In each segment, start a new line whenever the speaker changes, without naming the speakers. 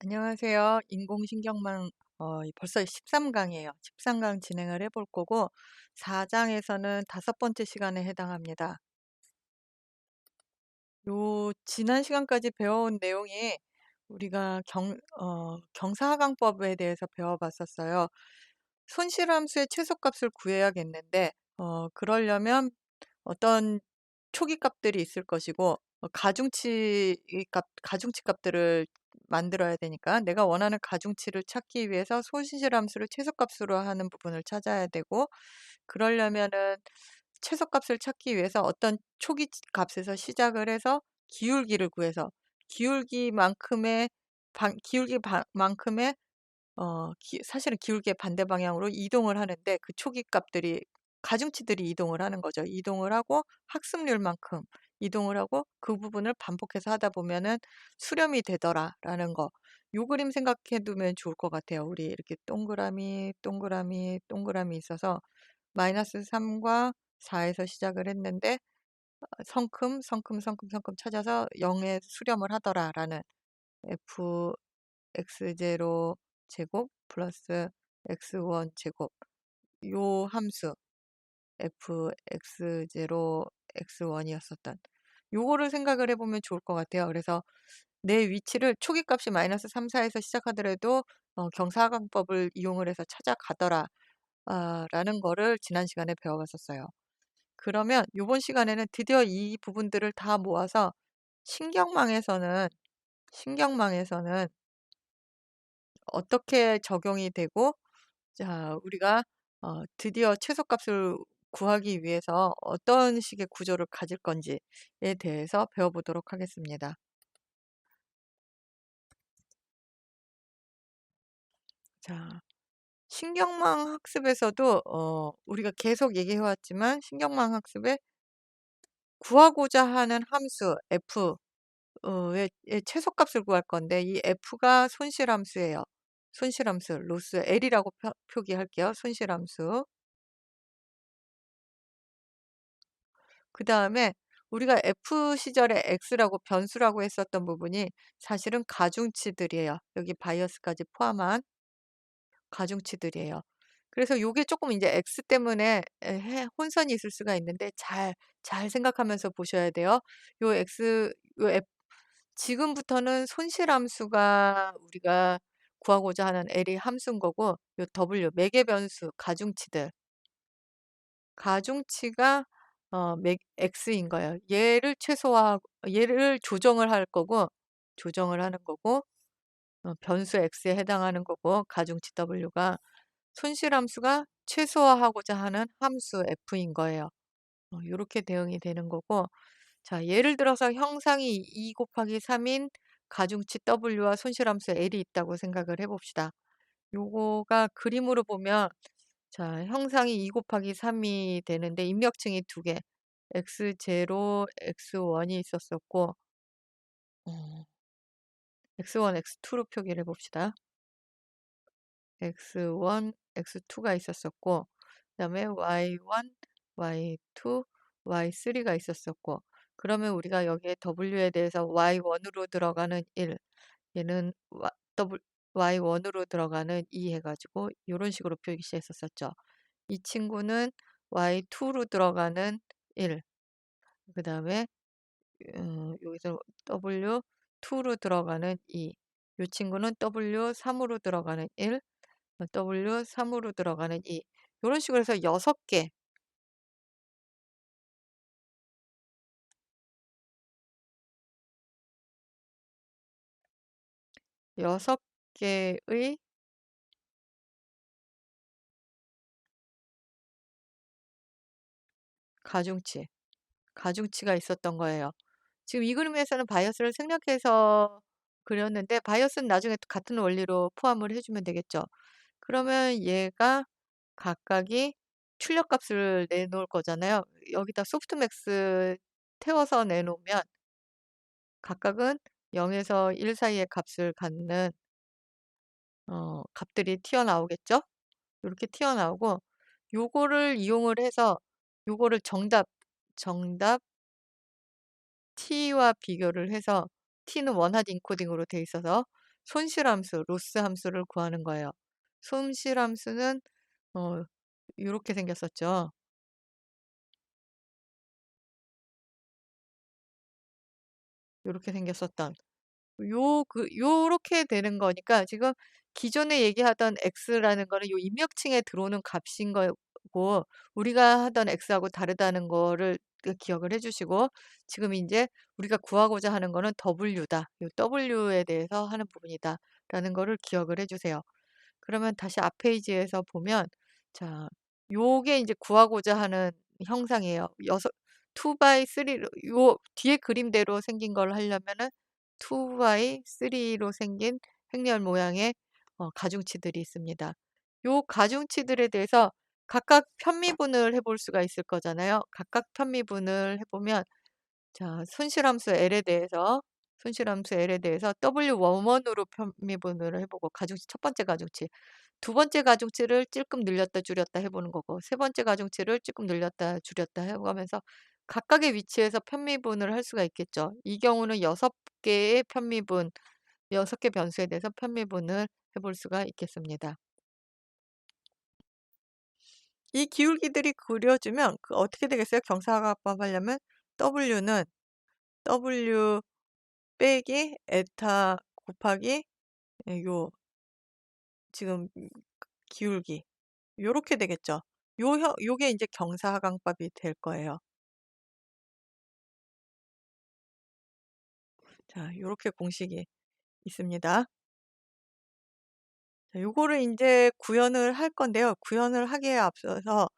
안녕하세요. 인공신경망 벌써 13강이에요. 13강 진행을 해볼 거고 4장에서는 다섯 번째 시간에 해당합니다. 요 지난 시간까지 배워온 내용이 우리가 경사하강법에 대해서 배워봤었어요. 손실함수의 최소값을 구해야겠는데 그러려면 어떤 초기값들이 있을 것이고 가중치 값들을 만들어야 되니까 내가 원하는 가중치를 찾기 위해서 손실함수를 최소값으로 하는 부분을 찾아야 되고 그러려면은 최소값을 찾기 위해서 어떤 초기 값에서 시작을 해서 기울기를 구해서 기울기만큼의 기울기만큼의 사실은 기울기의 반대 방향으로 이동을 하는데 그 초기 값들이 가중치들이 이동을 하는 거죠. 이동을 하고 학습률만큼 이동을 하고 그 부분을 반복해서 하다 보면은 수렴이 되더라라는 거. 요 그림 생각해 두면 좋을 것 같아요. 우리 이렇게 동그라미, 동그라미, 동그라미 있어서 -3과 4에서 시작을 했는데 성큼, 성큼, 성큼, 성큼 찾아서 0에 수렴을 하더라라는 fx0 제곱 플러스 x1 제곱 요 함수 fx0 x1이었었던 요거를 생각을 해보면 좋을 것 같아요. 그래서 내 위치를 초기값이 -3, 4에서 시작하더라도 경사하강법을 이용을 해서 찾아가더라 라는 거를 지난 시간에 배워봤었어요. 그러면 요번 시간에는 드디어 이 부분들을 다 모아서 신경망에서는 신경망에서는 어떻게 적용이 되고 자 우리가 드디어 최소값을 구하기 위해서 어떤 식의 구조를 가질 건지에 대해서 배워보도록 하겠습니다. 자, 신경망 학습에서도 우리가 계속 얘기해 왔지만 신경망 학습에 구하고자 하는 함수 f 의 최소값을 구할 건데 이 f가 손실함수예요. 손실함수, 로스 L이라고 표기할게요. 손실함수. 그 다음에 우리가 F 시절에 X라고 변수라고 했었던 부분이 사실은 가중치들이에요. 여기 바이어스까지 포함한 가중치들이에요. 그래서 요게 조금 이제 X 때문에 혼선이 있을 수가 있는데 잘 생각하면서 보셔야 돼요. 요 X, 요 F, 지금부터는 손실함수가 우리가 구하고자 하는 L이 함수인 거고 요 W, 매개 변수, 가중치들. 가중치가 x인 거예요. 얘를 조정을 할 거고 조정을 하는 거고 변수 x에 해당하는 거고 가중치 w가 손실함수가 최소화하고자 하는 함수 f인 거예요. 요렇게 대응이 되는 거고 자 예를 들어서 형상이 2 곱하기 3인 가중치 w와 손실함수 l이 있다고 생각을 해 봅시다. 요거가 그림으로 보면 자, 형상이 2 곱하기 3이 되는데 입력층이 두 개. x0, x1이 있었었고 어 x1, x2로 표기를 해 봅시다. x1, x2가 있었었고 그다음에 y1, y2, y3가 있었었고 그러면 우리가 여기에 w에 대해서 y1으로 들어가는 1, 얘는 y1으로 들어가는 2 해 가지고 요런 식으로 표시했었었죠. 이 친구는 y2로 들어가는 1, 그다음에 여기서 w2로 들어가는 2, 이 친구는 w3으로 들어가는 1, w3으로 들어가는 2 요런 식으로 해서 6개, 6개의 가중치가 있었던 거예요. 지금 이 그림에서는 바이어스를 생략해서 그렸는데 바이어스는 나중에 같은 원리로 포함을 해 주면 되겠죠. 그러면 얘가 각각이 출력값을 내놓을 거잖아요. 여기다 소프트맥스 태워서 내놓으면 각각은 0에서 1 사이의 값을 갖는 값들이 튀어나오겠죠. 요렇게 튀어나오고 요거를 이용을 해서 요거를 정답 t와 비교를 해서 t는 원하드 인코딩으로 돼 있어서 손실함수, 로스 함수를 구하는 거예요. 손실함수는 어 요렇게 생겼었죠. 요렇게 생겼었던 요렇게 되는 거니까 지금 기존에 얘기하던 x라는 거는 요 입력층에 들어오는 값인 거고, 우리가 하던 x하고 다르다는 거를 기억을 해 주시고, 지금 인제 우리가 구하고자 하는 거는 w다. 요 w에 대해서 하는 부분이다라는 거를 기억을 해 주세요. 그러면 다시 앞 페이지에서 보면, 자, 요게 인제 구하고자 하는 형상이에요. 2 by 3 로 요 뒤에 그림대로 생긴 걸 하려면은 2 by 3 로 생긴 행렬 모양의 가중치들이 있습니다. 요 가중치들에 대해서 각각 편미분을 해볼 수가 있을 거잖아요. 각각 편미분을 해 보면, 자, 손실함수 L에 대해서 W11으로 편미분을 해 보고, 가중치 첫 번째 가중치, 두 번째 가중치를 찔끔 늘렸다 줄였다 해 보는 거고, 세 번째 가중치를 쪼끔 늘렸다 줄였다 해 가면서 각각의 위치에서 편미분을 할 수가 있겠죠. 이 경우는 6 개의 편미분, 6개 변수에 대해서 편미분을 해볼 수가 있겠습니다. 이 기울기들이 그려지면 어떻게 되겠어요? 경사각법 하려면 W는 W 빼기 에타 곱하기 요 지금 기울기, 요렇게 되겠죠. 요게 인제 경사하강법이 될 거예요. 자, 요렇게 공식이 있습니다. 자, 요거를 인제 구현을 할 건데요. 구현을 하기에 앞서서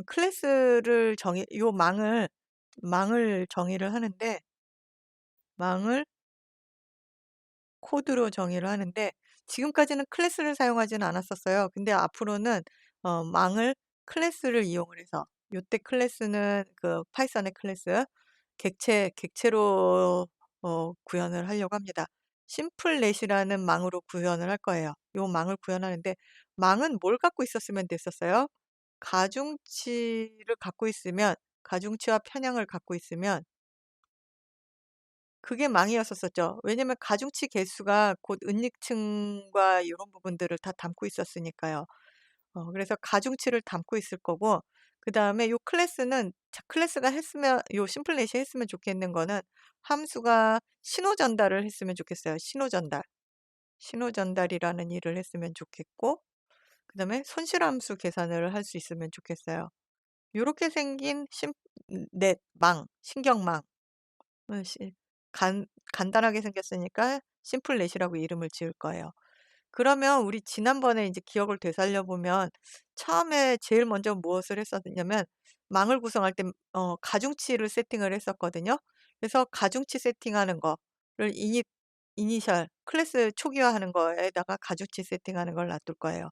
클래스를 요 망을 정의를 하는데, 망을 코드로 정의를 하는데, 지금까지는 클래스를 사용하지는 않았었어요. 근데 앞으로는 망을 클래스를 이용을 해서, 요때 클래스는 파이썬의 클래스, 객체로 구현을 하려고 합니다. 심플넷이라는 망으로 구현을 할 거예요. 요 망을 구현하는데, 망은 뭘 갖고 있었으면 됐었어요? 가중치를 갖고 있으면, 가중치와 편향을 갖고 있으면 그게 망이었었죠. 왜냐면 가중치 개수가 곧 은닉층과 요런 부분들을 다 담고 있었으니까요. 그래서 가중치를 담고 있을 거고, 그다음에 요 클래스는, 자, 클래스가 했으면, 요 심플넷이 했으면 좋겠는 거는 함수가 신호 전달을 했으면 좋겠어요. 신호 전달. 신호 전달이라는 일을 했으면 좋겠고, 그다음에 손실함수 계산을 할 수 있으면 좋겠어요. 요렇게 생긴 넷 망, 신경망. 시 간 간단하게 생겼으니까 심플넷이라고 이름을 지을 거예요. 그러면 우리 지난번에 인제 기억을 되살려 보면, 처음에 제일 먼저 무엇을 했었냐면, 망을 구성할 때 가중치를 세팅을 했었거든요. 그래서 가중치 세팅하는 거를 이니셜 클래스 초기화하는 거에다가 가중치 세팅하는 걸 놔둘 거예요.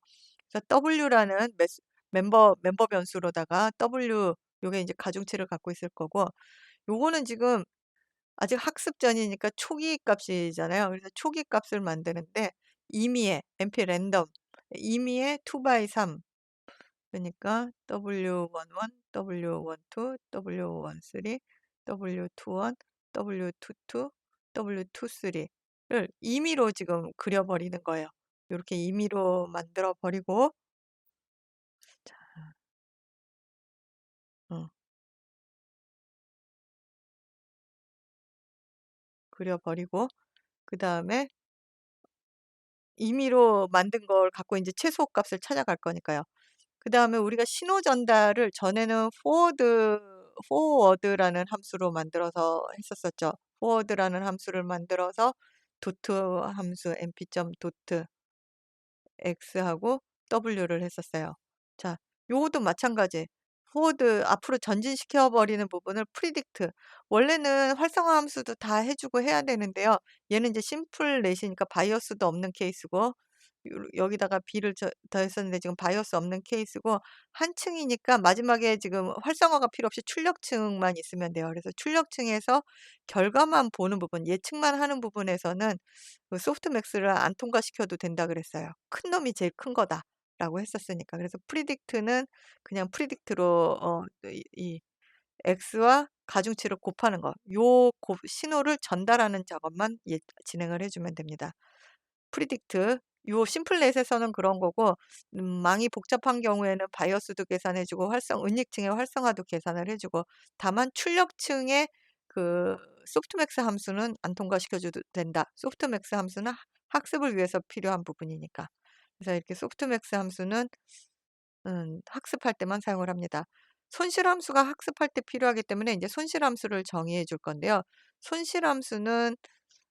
그래서 W라는 멤버 변수로다가 W, 요게 인제 가중치를 갖고 있을 거고, 요거는 지금 아직 학습 전이니까 초기 값이잖아요. 그래서 초기 값을 만드는데, 임의의 MP 랜덤, 임의의 2 by 3, 그러니까 W11, W12, W13, W21, W22, W23를 임의로 지금 그려 버리는 거예요. 요렇게 임의로 만들어 버리고, 자, 어 그려 버리고, 그다음에 임의로 만든 걸 갖고 인제 최소 값을 찾아갈 거니까요. 그다음에 우리가 신호 전달을 전에는 포워드라는 함수로 만들어서 했었었죠. 포워드라는 함수를 만들어서 도트 함수 np.dot x하고 w를 했었어요. 자, 요것도 마찬가지. 포워드 앞으로 전진시켜 버리는 부분을 프리딕트, 원래는 활성화 함수도 다 해 주고 해야 되는데요. 얘는 이제 심플 넷이니까 바이어스도 없는 케이스고, 여기다가 B를 더했었는데 지금 바이오스 없는 케이스고, 한 층이니까 마지막에 지금 활성화가 필요 없이 출력층만 있으면 돼요. 그래서 출력층에서 결과만 보는 부분, 예측만 하는 부분에서는 소프트맥스를 안 통과시켜도 된다 그랬어요. 큰 놈이 제일 큰 거다라고 했었으니까. 그래서 프리딕트는 그냥 프리딕트로 이 x와 가중치를 곱하는 거, 요 신호를 전달하는 작업만 진행을 해 주면 됩니다. 프리딕트 요 심플넷에서는 그런 거고 망이 복잡한 경우에는 바이어스도 계산해 주고 은닉층의 활성화도 계산을 해 주고 다만 출력층의 그 소프트맥스 함수는 안 통과시켜 줘도 된다. 소프트맥스 함수는 학습을 위해서 필요한 부분이니까. 그래서 이렇게 소프트맥스 함수는 학습할 때만 사용을 합니다. 손실함수가 학습할 때 필요하기 때문에 이제 손실함수를 정의해 줄 건데요. 손실함수는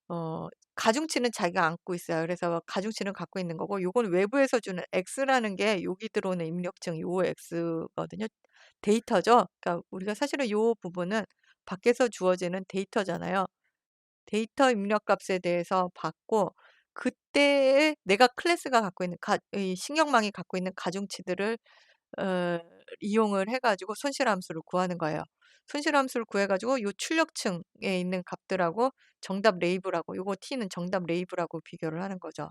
어 가중치는 자기가 안고 있어요. 그래서 가중치는 갖고 있는 거고 요건 외부에서 주는 x라는 게 여기 들어오는 입력증 요 x거든요. 데이터죠. 그러니까 우리가 사실은 요 부분은 밖에서 주어지는 데이터잖아요. 데이터 입력 값에 대해서 받고 그때에 내가 클래스가 갖고 있는 이 신경망이 갖고 있는 가중치들을 어 이용을 해 가지고 손실함수를 구하는 거예요. 손실함수를 구해 가지고 요 출력층에 있는 값들하고 정답 레이블하고 요거 t는 정답 레이블하고 비교를 하는 거죠.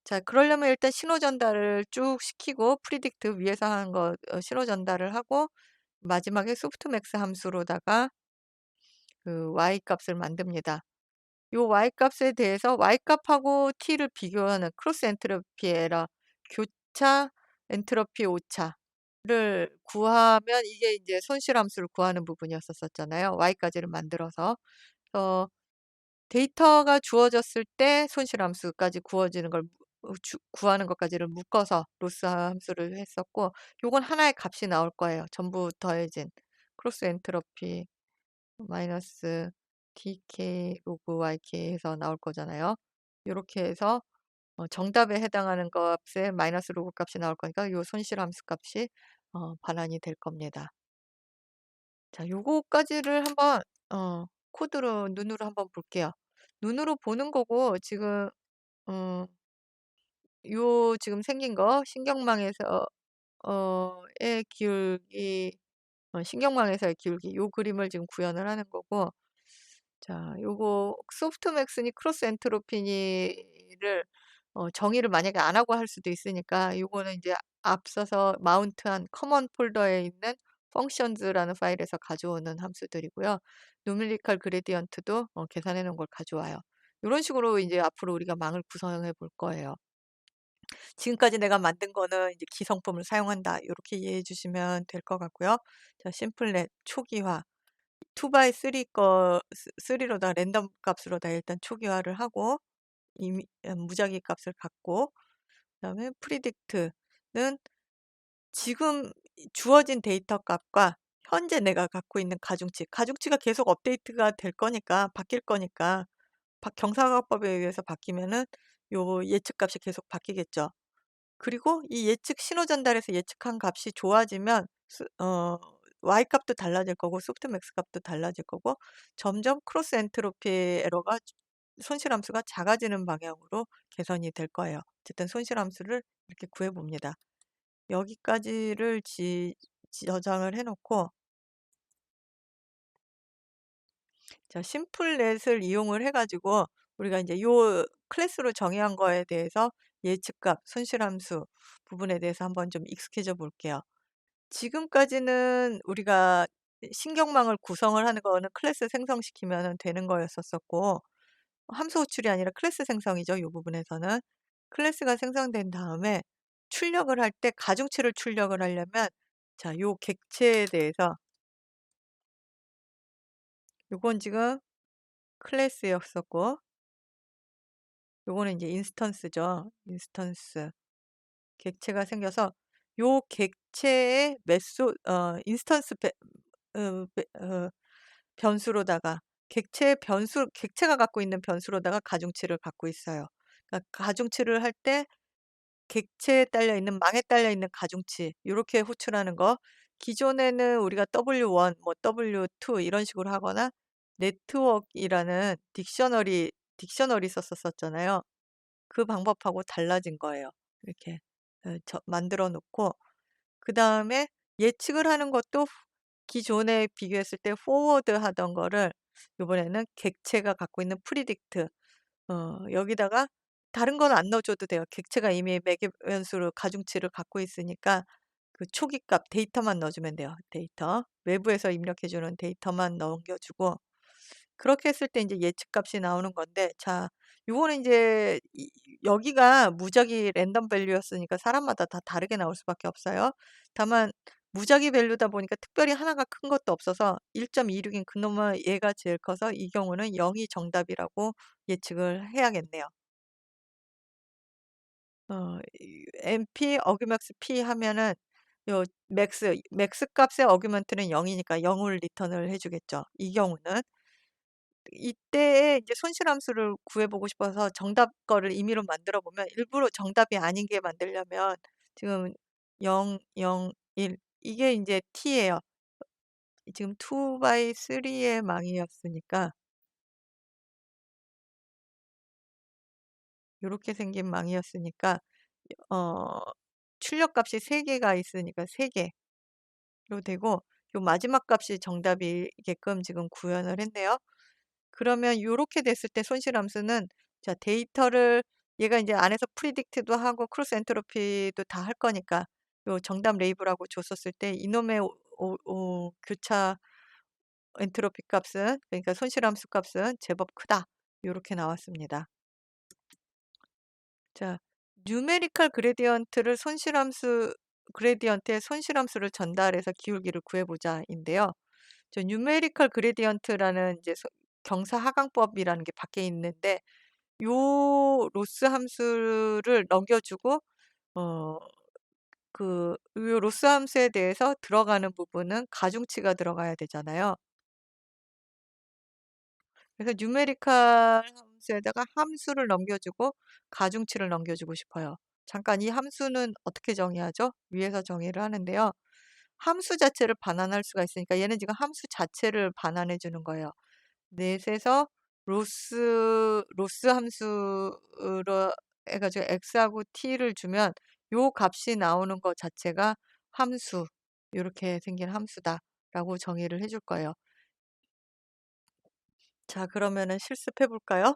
자 그러려면 일단 신호 전달을 쭉 시키고 프리딕트 위에서 하는 거 신호 전달을 하고 마지막에 소프트맥스 함수로다가 그 y 값을 만듭니다. 요 y 값에 대해서 y 값하고 t를 비교하는 크로스 엔트로피 에러 교차 엔트로피 오차를 구하면 이게 이제 손실함수를 구하는 부분이었었잖아요. y까지를 만들어서. 데이터가 주어졌을 때 손실함수까지 구워지는 걸 구하는 것까지를 묶어서 로스 함수를 했었고 요건 하나의 값이 나올 거예요. 전부 더해진 크로스 엔트로피 마이너스 dk 로그 yk 해서 나올 거잖아요. 요렇게 해서 정답에 해당하는 값에 마이너스 로그 값이 나올 거니까 요 손실함수 값이 반환이 될 겁니다. 자 요거까지를 한번 코드로 눈으로 한번 볼게요. 눈으로 보는 거고 지금 요 지금 생긴 거 신경망에서 의 기울기 신경망에서의 기울기 요 그림을 지금 구현을 하는 거고 자 요거 소프트맥스니 크로스 엔트로피니를 정의를 만약에 안 하고 할 수도 있으니까 요거는 이제 앞서서 마운트한 커먼 폴더에 있는 functions라는 파일에서 가져오는 함수들이고요. numerical gradient도 계산해 놓은 걸 가져와요. 요런 식으로 이제 앞으로 우리가 망을 구성해 볼 거예요. 지금까지 내가 만든 거는 이제 기성품을 사용한다. 요렇게 이해해 주시면 될 것 같고요. 자 심플넷 초기화 2 by 3 3로다 랜덤 값으로다 일단 초기화를 하고 무작위 값을 갖고 그다음에 프리딕트는 지금 주어진 데이터 값과 현재 내가 갖고 있는 가중치가 계속 업데이트가 될 거니까 바뀔 거니까 경사각법에 의해서 바뀌면은 요 예측값이 계속 바뀌겠죠. 그리고 이 예측 신호 전달에서 예측한 값이 좋아지면 y 값도 달라질 거고 소프트맥스 값도 달라질 거고 점점 크로스 엔트로피 에러가 손실함수가 작아지는 방향으로 개선이 될 거예요. 어쨌든 손실함수를 이렇게 구해 봅니다. 여기까지를 저장을 해 놓고 자 심플넷을 이용을 해 가지고 우리가 이제 요 클래스로 정의한 거에 대해서 예측값, 손실함수 부분에 대해서 한번 좀 익숙해져 볼게요. 지금까지는 우리가 신경망을 구성을 하는 거는 클래스 생성시키면 되는 거였었고 함수 호출이 아니라 클래스 생성이죠. 요 부분에서는. 클래스가 생성된 다음에 출력을 할 때 가중치를 출력을 하려면 자 요 객체에 대해서 요건 지금 클래스였었고 요거는 이제 인스턴스죠. 인스턴스. 객체가 생겨서 요 객체의 인스턴스 변수로다가 객체가 갖고 있는 변수로다가 가중치를 갖고 있어요. 그러니까 가중치를 할 때 객체에 딸려 있는 망에 딸려 있는 가중치 요렇게 호출하는 거 기존에는 우리가 W1 뭐 W2 이런 식으로 하거나 네트워크이라는 딕셔너리 썼었잖아요. 그 방법하고 달라진 거예요. 이렇게 만들어 놓고 그다음에 예측을 하는 것도 기존에 비교했을 때 포워드 하던 거를 요번에는 객체가 갖고 있는 프리딕트 여기다가 다른 건 안 넣어 줘도 돼요. 객체가 이미 매개 변수로 가중치를 갖고 있으니까 그 초기값 데이터만 넣어 주면 돼요. 데이터. 외부에서 입력해 주는 데이터만 넘겨 주고 그렇게 했을 때 인제 예측값이 나오는 건데 자 요거는 인제 여기가 무작위 랜덤 밸류였으니까 사람마다 다 다르게 나올 수밖에 없어요. 다만 무작위 밸류다 보니까 특별히 하나가 큰 것도 없어서 1.26인 그놈의 얘가 제일 커서 이 경우는 0이 정답이라고 예측을 해야겠네요. NP 어규맥스 P 하면은 요 맥스 값의 어규먼트는 0이니까 0을 리턴을 해 주겠죠. 이 경우는 이때에 이제 손실함수를 구해 보고 싶어서 정답 거를 임의로 만들어 보면 일부러 정답이 아닌 게 만들려면 지금 0, 0, 1 이게 인제 t예요. 지금 2 by 3의 망이었으니까 요렇게 생긴 망이었으니까 어 출력값이 3 개가 있으니까 3 개로 되고 요 마지막 값이 정답이게끔 지금 구현을 했네요. 그러면 요렇게 됐을 때 손실함수는 자 데이터를 얘가 인제 안에서 프리딕트도 하고 크로스 엔트로피도 다 할 거니까 요 정답 레이블하고 줬었을 때 이놈의 교차 엔트로피 값은 그러니까 손실함수 값은 제법 크다. 요렇게 나왔습니다. 자 뉴메리컬 그레디언트를 손실함수 그레디언트에 손실함수를 전달해서 기울기를 구해 보자인데요. 저 뉴메리컬 그레디언트라는 이제 경사하강법이라는 게 밖에 있는데 요 로스 함수를 넘겨 주고 어 요 로스 함수에 대해서 들어가는 부분은 가중치가 들어가야 되잖아요. 그래서 뉴메리컬 함수에다가 함수를 넘겨 주고 가중치를 넘겨 주고 싶어요. 잠깐 이 함수는 어떻게 정의하죠? 위에서 정의를 하는데요. 함수 자체를 반환할 수가 있으니까 얘는 지금 함수 자체를 반환해 주는 거예요. 넷에서 로스 함수로 해 가지고 x하고 t를 주면 요 값이 나오는 거 자체가 함수 요렇게 생긴 함수다라고 정의를 해줄 거예요. 자 그러면은 실습해 볼까요?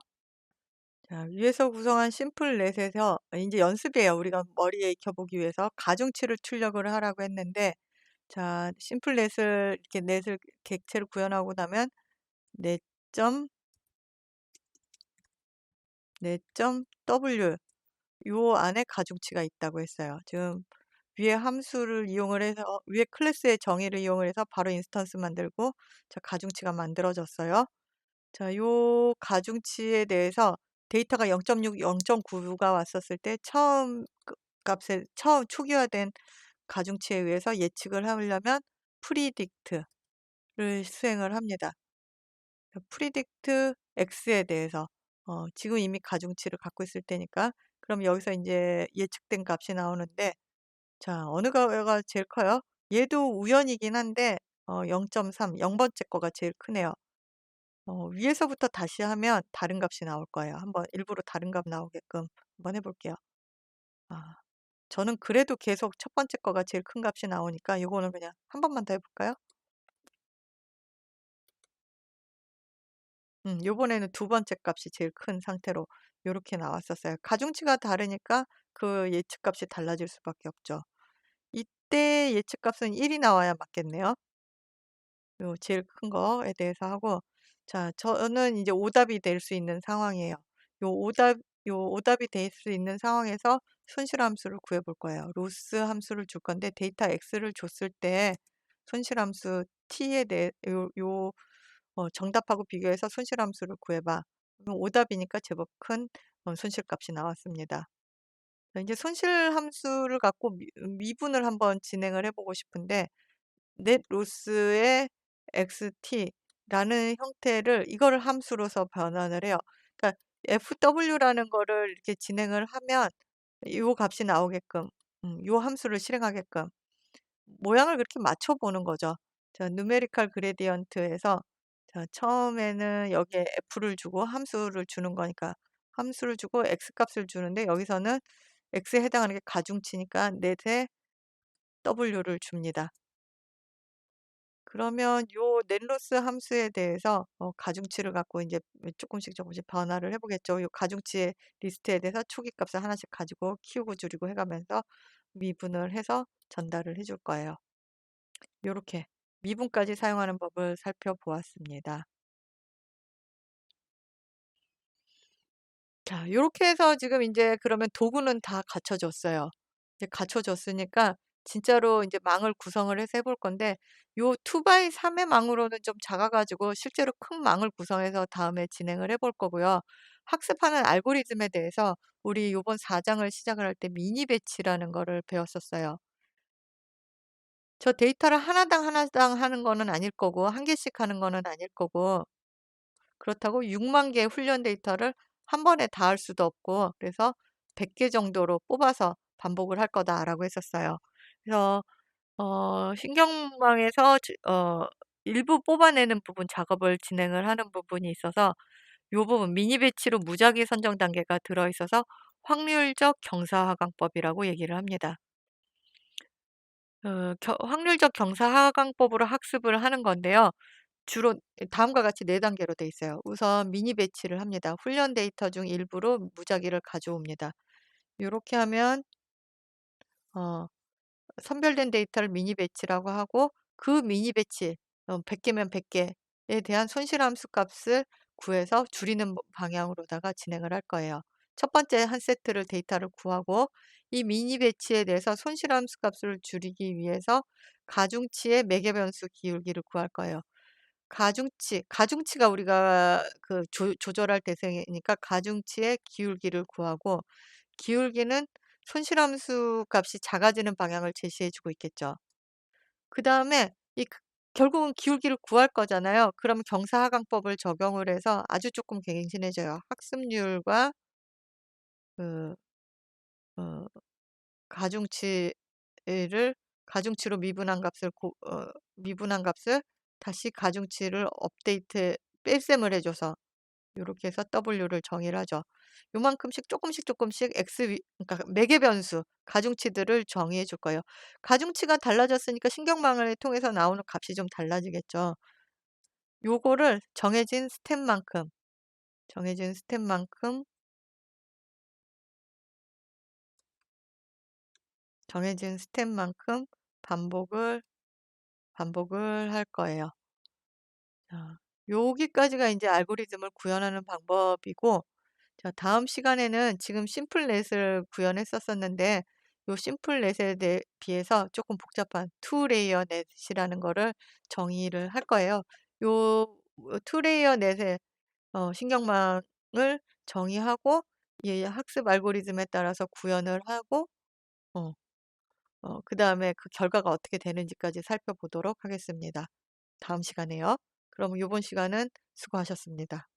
자 위에서 구성한 심플 넷에서 인제 연습이에요. 우리가 머리에 익혀 보기 위해서 가중치를 출력을 하라고 했는데 자 심플 넷을 이렇게 넷을 객체를 구현하고 나면 넷 점 넷 점 w 요 안에 가중치가 있다고 했어요. 지금 위에 함수를 이용을 해서 위에 클래스의 정의를 이용을 해서 바로 인스턴스 만들고 자 가중치가 만들어졌어요. 자 요 가중치에 대해서 데이터가 0.6, 0.9가 왔었을 때 처음 값에 처음 초기화된 가중치에 의해서 예측을 하려면 프리딕트를 수행을 합니다. 프리딕트 X에 대해서 지금 이미 가중치를 갖고 있을 테니까 그럼 여기서 이제 예측된 값이 나오는데 자 어느 거가 제일 커요? 얘도 우연이긴 한데 0.3 0 번째 거가 제일 크네요. 위에서부터 다시 하면 다른 값이 나올 거예요. 한번 일부러 다른 값 나오게끔 한번 해 볼게요. 아 저는 그래도 계속 첫 번째 거가 제일 큰 값이 나오니까 요거는 그냥 한 번만 더 해 볼까요? 요번에는 두 번째 값이 제일 큰 상태로 요렇게 나왔었어요. 가중치가 다르니까 그 예측값이 달라질 수밖에 없죠. 이때 예측값은 1이 나와야 맞겠네요. 요 제일 큰 거에 대해서 하고 자 저는 이제 오답이 될 수 있는 상황이에요. 요 오답 요 오답이 될 수 있는 상황에서 손실함수를 구해 볼 거예요. 로스 함수를 줄 건데 데이터 x를 줬을 때 손실함수 t에 대해 정답하고 비교해서 손실함수를 구해 봐. 그럼 오답이니까 제법 큰 손실값이 나왔습니다. 자 인제 손실함수를 갖고 미분을 한번 진행을 해 보고 싶은데 넷 로스의 xt라는 형태를 이거를 함수로서 변환을 해요. 그러니까 fw라는 거를 이렇게 진행을 하면 요 값이 나오게끔 요 함수를 실행하게끔 모양을 그렇게 맞춰 보는 거죠. 자 누메리컬 그레디언트에서 자 처음에는 여기에 f를 주고 함수를 주는 거니까 함수를 주고 x 값을 주는데 여기서는 x에 해당하는 게 가중치니까 넷에 w를 줍니다. 그러면 요 넷로스 함수에 대해서 가중치를 갖고 인제 쪼끔씩 변화를 해 보겠죠. 요 가중치의 리스트에 대해서 초기 값을 하나씩 가지고 키우고 줄이고 해 가면서 미분을 해서 전달을 해줄 거예요. 요렇게 미분까지 사용하는 법을 살펴보았습니다. 자 요렇게 해서 지금 인제 그러면 도구는 다 갖춰졌어요. 이제 갖춰졌으니까 진짜로 인제 망을 구성을 해서 해볼 건데 요 2 바이 3의 망으로는 좀 작아 가지고 실제로 큰 망을 구성해서 다음에 진행을 해볼 거고요. 학습하는 알고리즘에 대해서 우리 요번 4 장을 시작을 할 때 미니 배치라는 거를 배웠었어요. 저 데이터를 하나당 하나당 하는 거는 아닐 거고 한 개씩 하는 거는 아닐 거고 그렇다고 6만 개의 훈련 데이터를 한 번에 다 할 수도 없고 그래서 100개 정도로 뽑아서 반복을 할 거다라고 했었어요. 그래서 신경망에서 일부 뽑아내는 부분 작업을 진행을 하는 부분이 있어서 요 부분 미니 배치로 무작위 선정 단계가 들어 있어서 확률적 경사하강법이라고 얘기를 합니다. 확률적 경사하강법으로 학습을 하는 건데요. 주로 다음과 같이 4 단계로 돼 있어요. 우선 미니 배치를 합니다. 훈련 데이터 중 일부로 무작위를 가져옵니다. 요렇게 하면 어 선별된 데이터를 미니 배치라고 하고 그 미니 배치 100 개면 100 개에 대한 손실함수 값을 구해서 줄이는 방향으로다가 진행을 할 거예요. 첫 번째 한 세트를 데이터를 구하고 이 미니 배치에 대해서 손실함수 값을 줄이기 위해서 가중치의 매개 변수 기울기를 구할 거예요. 가중치가 우리가 그 조절할 대상이니까 가중치의 기울기를 구하고 기울기는 손실함수 값이 작아지는 방향을 제시해 주고 있겠죠. 그다음에 결국은 기울기를 구할 거잖아요. 그럼 경사하강법을 적용을 해서 아주 조금 갱신해져요. 학습률과 그 어 가중치를 가중치로 미분한 값을 다시 가중치를 업데이트 뺄셈을 해 줘서 요렇게 해서 W를 정의를 하죠. 요만큼씩 조금씩 그러니까 매개 변수, 가중치들을 정의해 줄 거예요. 가중치가 달라졌으니까 신경망을 통해서 나오는 값이 좀 달라지겠죠. 요거를 정해진 스텝만큼 정해진 스텝만큼 반복을 할 거예요. 자 여기까지가 인제 알고리즘을 구현하는 방법이고 자 다음 시간에는 지금 심플넷을 구현했었었는데 요 심플넷에 대해 비해서 쪼끔 복잡한 투 레이어 넷이라는 거를 정의를 할 거예요. 요 투 레이어 넷의 신경망을 정의하고 이 학습 알고리즘에 따라서 구현을 하고 어 그다음에 그 결과가 어떻게 되는지까지 살펴보도록 하겠습니다. 다음 시간에요. 그럼 요번 시간은 수고하셨습니다.